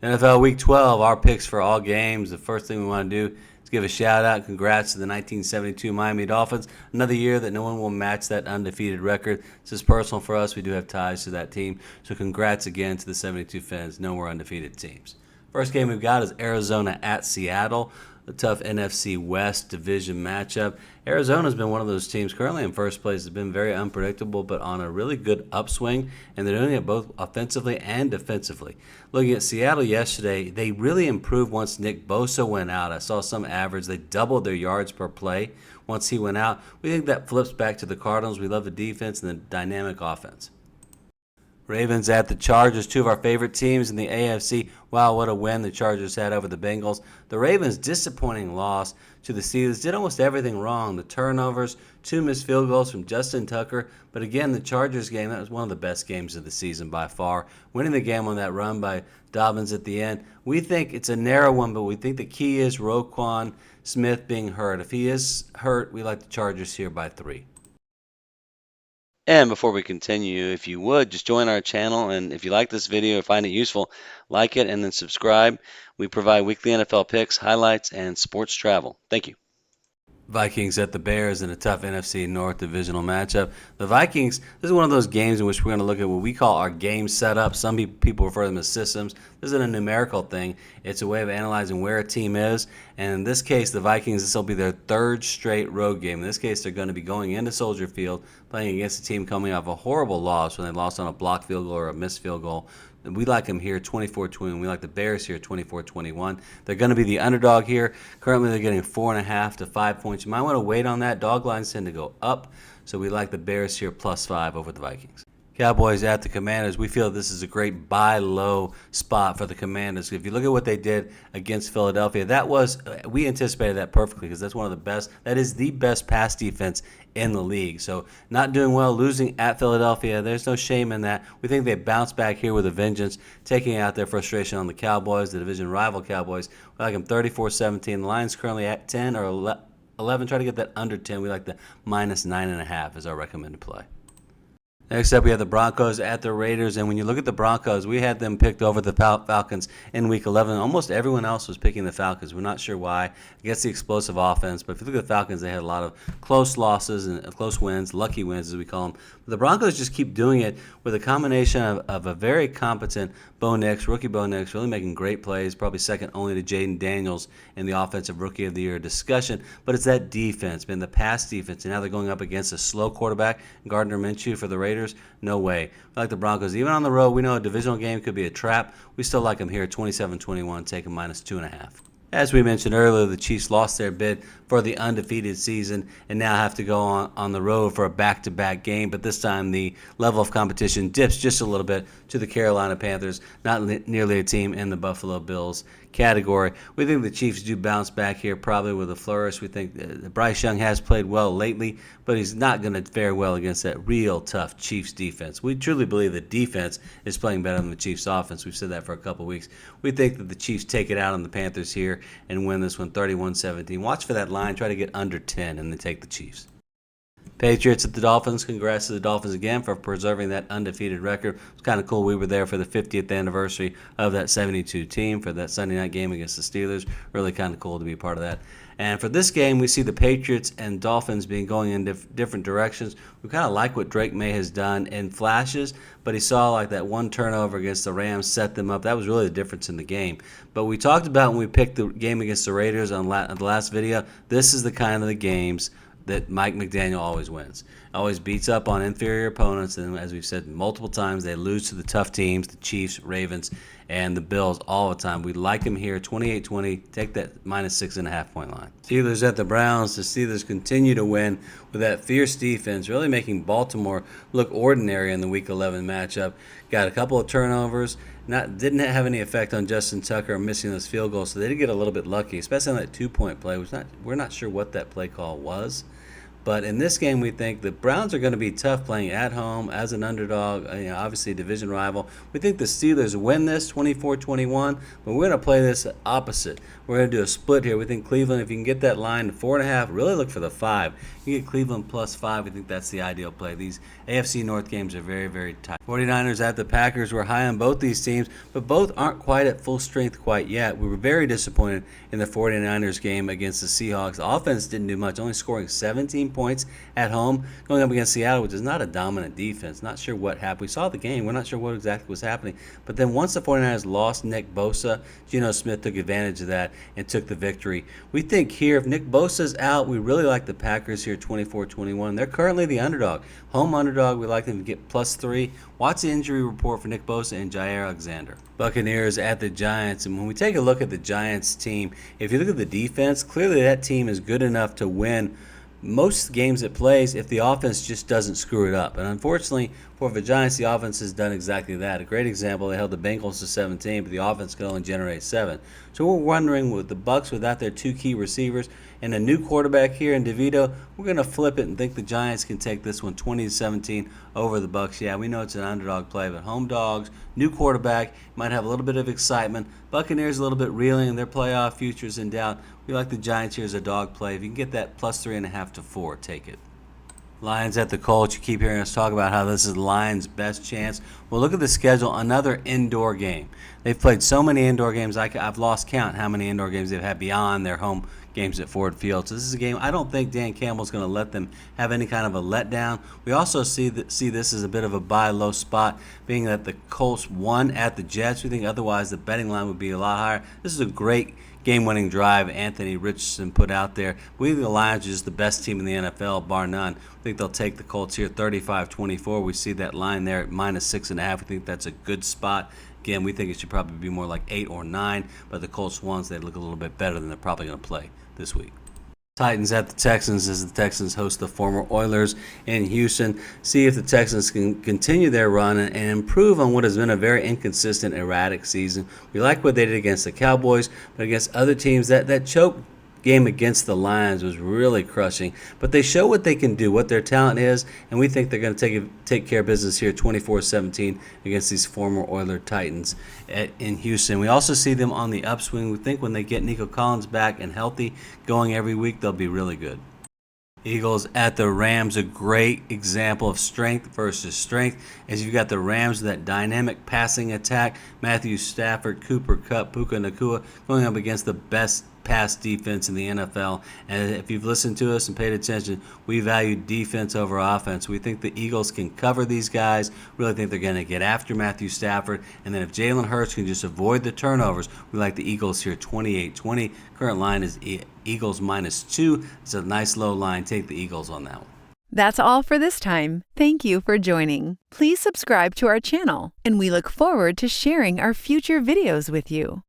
NFL Week 12, our picks for all games. The first thing we want to do is give a shout out. Congrats to the 1972 Miami Dolphins. Another year that no one will match that undefeated record. This is personal for us. We do have ties to that team. So congrats again to the 72 fans. No more undefeated teams. First game we've got is Arizona at Seattle. A tough NFC West division matchup. Arizona's been one of those teams currently in first place. Has been very unpredictable, but on a really good upswing, and they're doing it both offensively and defensively. Looking at Seattle yesterday, they really improved once Nick Bosa went out. I saw some average. They doubled their yards per play once he went out. We think that flips back to the Cardinals. We love the defense and the dynamic offense. Ravens at the Chargers, two of our favorite teams in the AFC. Wow, what a win the Chargers had over the Bengals. The Ravens, disappointing loss to the Steelers. Did almost everything wrong. The turnovers, two missed field goals from Justin Tucker. But again, the Chargers game, that was one of the best games of the season by far. Winning the game on that run by Dobbins at the end. We think it's a narrow one, but we think the key is Raquon Smith being hurt. If he is hurt, we like the Chargers here by 3. And before we continue, if you would, just join our channel. And if you like this video or find it useful, like it and then subscribe. We provide weekly NFL picks, highlights, and sports travel. Thank you. Vikings at the Bears in a tough NFC North divisional matchup. The Vikings, this is one of those games in which we're going to look at what we call our game setup. Some people refer to them as systems. This isn't a numerical thing. It's a way of analyzing where a team is. And in this case, the Vikings, this will be their third straight road game. In this case, they're going to be going into Soldier Field, playing against a team coming off a horrible loss when they lost on a blocked field goal or a missed field goal. We like them here 24-20. We like the Bears here 24-21. They're going to be the underdog here. Currently, they're getting 4.5 to 5 points. You might want to wait on that. Dog lines tend to go up, so we like the Bears here +5 over the Vikings. Cowboys at the Commanders. We feel this is a great buy low spot for the Commanders. If you look at what they did against Philadelphia, we anticipated that perfectly because that's one of the best. That is the best pass defense in the league. So not doing well, losing at Philadelphia. There's no shame in that. We think they bounce back here with a vengeance, taking out their frustration on the Cowboys, the division rival Cowboys. We like them 34-17. The Lions currently at 10 or 11. Try to get that under 10. We like the -9.5 as our recommended play. Next up, we have the Broncos at the Raiders, and when you look at the Broncos, we had them picked over the Falcons in Week 11. Almost everyone else was picking the Falcons. We're not sure why. I guess the explosive offense, but if you look at the Falcons, they had a lot of close losses and close wins, lucky wins as we call them. But the Broncos just keep doing it with a combination of a very competent Bo Nix, rookie Bo Nix, really making great plays, probably second only to Jaden Daniels in the Offensive Rookie of the Year discussion. But it's that defense, man, the pass defense, and now they're going up against a slow quarterback, Gardner Minshew for the Raiders. No way. We like the Broncos. Even on the road, we know a divisional game could be a trap. We still like them here, 27-21, taking -2.5. As we mentioned earlier, the Chiefs lost their bid for the undefeated season and now have to go on the road for a back-to-back game. But this time the level of competition dips just a little bit to the Carolina Panthers, not nearly a team in the Buffalo Bills category. We think the Chiefs do bounce back here probably with a flourish. We think Bryce Young has played well lately, but he's not going to fare well against that real tough Chiefs defense. We truly believe the defense is playing better than the Chiefs offense. We've said that for a couple weeks. We think that the Chiefs take it out on the Panthers here and win this one 31-17. Watch for that line. Try to get under 10 and then take the Chiefs. Patriots at the Dolphins. Congrats to the Dolphins again for preserving that undefeated record. It's kind of cool. We were there for the 50th anniversary of that 72 team for that Sunday night game against the Steelers. Really kind of cool to be a part of that. And for this game, we see the Patriots and Dolphins being going in different directions. We kind of like what Drake May has done in flashes, but he saw like that one turnover against the Rams set them up. That was really the difference in the game. But we talked about when we picked the game against the Raiders on the last video, this is the kind of the games that Mike McDaniel always wins. Always beats up on inferior opponents, and as we've said multiple times, they lose to the tough teams, the Chiefs, Ravens, and the Bills all the time. We like them here, 28-20. Take that -6.5 point line. Steelers at the Browns. The Steelers continue to win with that fierce defense, really making Baltimore look ordinary in the Week 11 matchup. Got a couple of turnovers. Didn't have any effect on Justin Tucker missing those field goals, so they did get a little bit lucky, especially on that 2-point play. We're not sure what that play call was, But in this game, we think the Browns are going to be tough playing at home as an underdog, obviously a division rival. We think the Steelers win this 24-21, but we're going to play this opposite. We're going to do a split here. We think Cleveland, if you can get that line to 4.5, really look for the 5. You get Cleveland plus 5, we think that's the ideal play. These AFC North games are very, very tight. 49ers at the Packers. We're high on both these teams, but both aren't quite at full strength quite yet. We were very disappointed in the 49ers game against the Seahawks. The offense didn't do much, only scoring 17 points at home, going up against Seattle, which is not a dominant defense. Not sure what happened. We saw the game. We're not sure what exactly was happening. But then once the 49ers lost Nick Bosa, Geno Smith took advantage of that and took the victory. We think here, if Nick Bosa's out, we really like the Packers here 24-21. They're currently the underdog. Home underdog, we like them to get plus 3. Watch the injury report for Nick Bosa and Jair Alexander. Buccaneers at the Giants. And when we take a look at the Giants team, if you look at the defense, clearly that team is good enough to win most games it plays if the offense just doesn't screw it up. And unfortunately for the Giants, the offense has done exactly that. A great example, they held the Bengals to 17, but the offense could only generate 7. So we're wondering, with the Bucs without their 2 key receivers and a new quarterback here in DeVito, we're going to flip it and think the Giants can take this one 20-17 over the Bucs. Yeah, we know it's an underdog play, but home dogs, new quarterback, might have a little bit of excitement. Buccaneers a little bit reeling, their playoff futures in doubt. We like the Giants here as a dog play. If you can get that plus 3.5 to 4, take it. Lions at the Colts. You keep hearing us talk about how this is the Lions' best chance. Well, look at the schedule. Another indoor game. They've played so many indoor games. I've lost count how many indoor games they've had beyond their home games at Ford Field. So this is a game I don't think Dan Campbell's going to let them have any kind of a letdown. We also see this as a bit of a buy low spot, being that the Colts won at the Jets. We think otherwise the betting line would be a lot higher. This is a great game-winning drive Anthony Richardson put out there. We think the Lions are just the best team in the NFL, bar none. We think they'll take the Colts here 35-24. We see that line there at -6.5. We think that's a good spot. Again, we think it should probably be more like 8 or 9, but the Colts ones, they look a little bit better than they're probably going to play this week. Titans at the Texans as the Texans host the former Oilers in Houston. See if the Texans can continue their run and improve on what has been a very inconsistent, erratic season. We like what they did against the Cowboys, but against other teams, that choke game against the Lions was really crushing. But they show what they can do, what their talent is, and we think they're going to take care of business here 24-17 against these former Oilers Titans in Houston. We also see them on the upswing. We think when they get Nico Collins back and healthy, going every week, they'll be really good. Eagles at the Rams, a great example of strength versus strength, as you've got the Rams with that dynamic passing attack. Matthew Stafford, Cooper Kupp, Puka Nacua going up against the best pass defense in the NFL. And if you've listened to us and paid attention, we value defense over offense. We think the Eagles can cover these guys. Really think they're going to get after Matthew Stafford. And then if Jalen Hurts can just avoid the turnovers, we like the Eagles here 28-20. Current line is Eagles -2. It's a nice low line. Take the Eagles on that one. That's all for this time. Thank you for joining. Please subscribe to our channel, and we look forward to sharing our future videos with you.